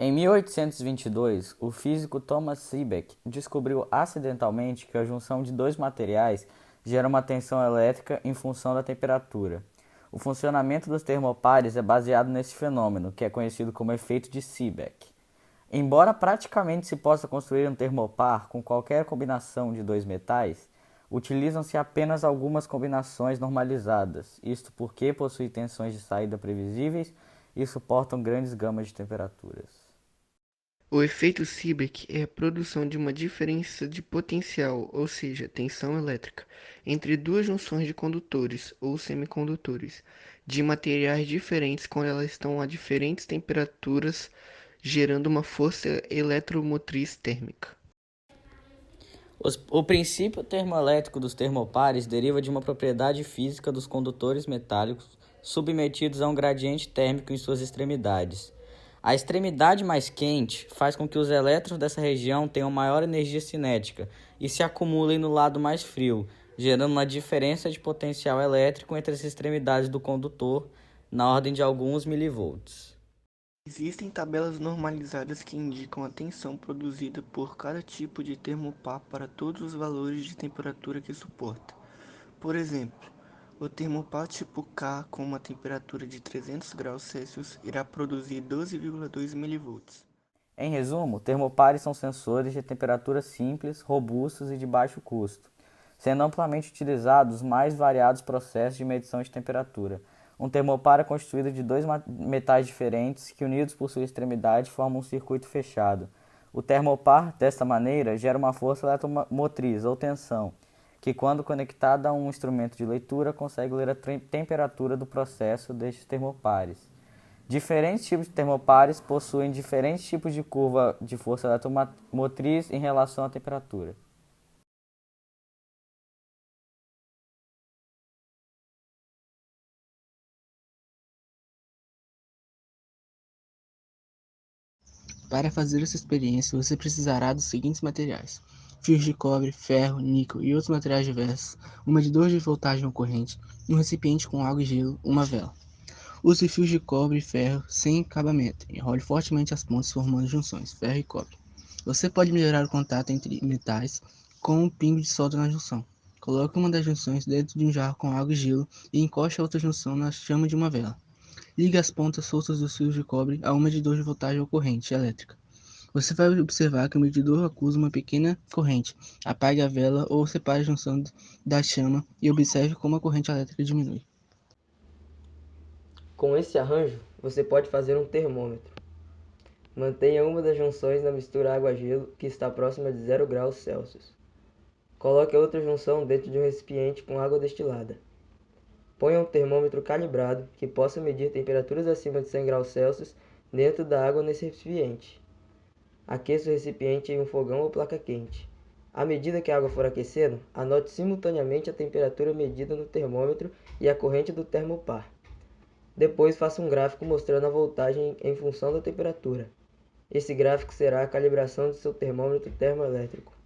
Em 1822, o físico Thomas Seebeck descobriu acidentalmente que a junção de dois materiais gera uma tensão elétrica em função da temperatura. O funcionamento dos termopares é baseado nesse fenômeno, que é conhecido como efeito de Seebeck. Embora praticamente se possa construir um termopar com qualquer combinação de dois metais, utilizam-se apenas algumas combinações normalizadas, isto porque possuem tensões de saída previsíveis e suportam grandes gamas de temperaturas. O efeito Seebeck é a produção de uma diferença de potencial, ou seja, tensão elétrica, entre duas junções de condutores ou semicondutores de materiais diferentes quando elas estão a diferentes temperaturas, gerando uma força eletromotriz térmica. O princípio termoelétrico dos termopares deriva de uma propriedade física dos condutores metálicos submetidos a um gradiente térmico em suas extremidades. A extremidade mais quente faz com que os elétrons dessa região tenham maior energia cinética e se acumulem no lado mais frio, gerando uma diferença de potencial elétrico entre as extremidades do condutor na ordem de alguns milivolts. Existem tabelas normalizadas que indicam a tensão produzida por cada tipo de termopar para todos os valores de temperatura que suporta. Por exemplo, o termopar tipo K com uma temperatura de 300 graus Celsius irá produzir 12,2 mV. Em resumo, termopares são sensores de temperatura simples, robustos e de baixo custo, sendo amplamente utilizados os mais variados processos de medição de temperatura. Um termopar é constituído de dois metais diferentes que, unidos por sua extremidade, formam um circuito fechado. O termopar, desta maneira, gera uma força eletromotriz ou tensão, que, quando conectada a um instrumento de leitura, consegue ler a temperatura do processo destes termopares. Diferentes tipos de termopares possuem diferentes tipos de curva de força eletromotriz em relação à temperatura. Para fazer essa experiência, você precisará dos seguintes materiais: fios de cobre, ferro, níquel e outros materiais diversos, um medidor de voltagem ou corrente, um recipiente com água e gelo, uma vela. Use fios de cobre e ferro sem acabamento. Enrole fortemente as pontas formando junções, ferro e cobre. Você pode melhorar o contato entre metais com um pingo de solda na junção. Coloque uma das junções dentro de um jarro com água e gelo e encoste a outra junção na chama de uma vela. Ligue as pontas soltas dos fios de cobre a um medidor de voltagem ou corrente elétrica. Você vai observar que o medidor acusa uma pequena corrente. Apague a vela ou separe a junção da chama e observe como a corrente elétrica diminui. Com esse arranjo, você pode fazer um termômetro. Mantenha uma das junções na mistura água-gelo, que está próxima de 0 graus Celsius. Coloque a outra junção dentro de um recipiente com água destilada. Ponha um termômetro calibrado, que possa medir temperaturas acima de 100 graus Celsius, dentro da água nesse recipiente. Aqueça o recipiente em um fogão ou placa quente. À medida que a água for aquecendo, anote simultaneamente a temperatura medida no termômetro e a corrente do termopar. Depois faça um gráfico mostrando a voltagem em função da temperatura. Esse gráfico será a calibração de seu termômetro termoelétrico.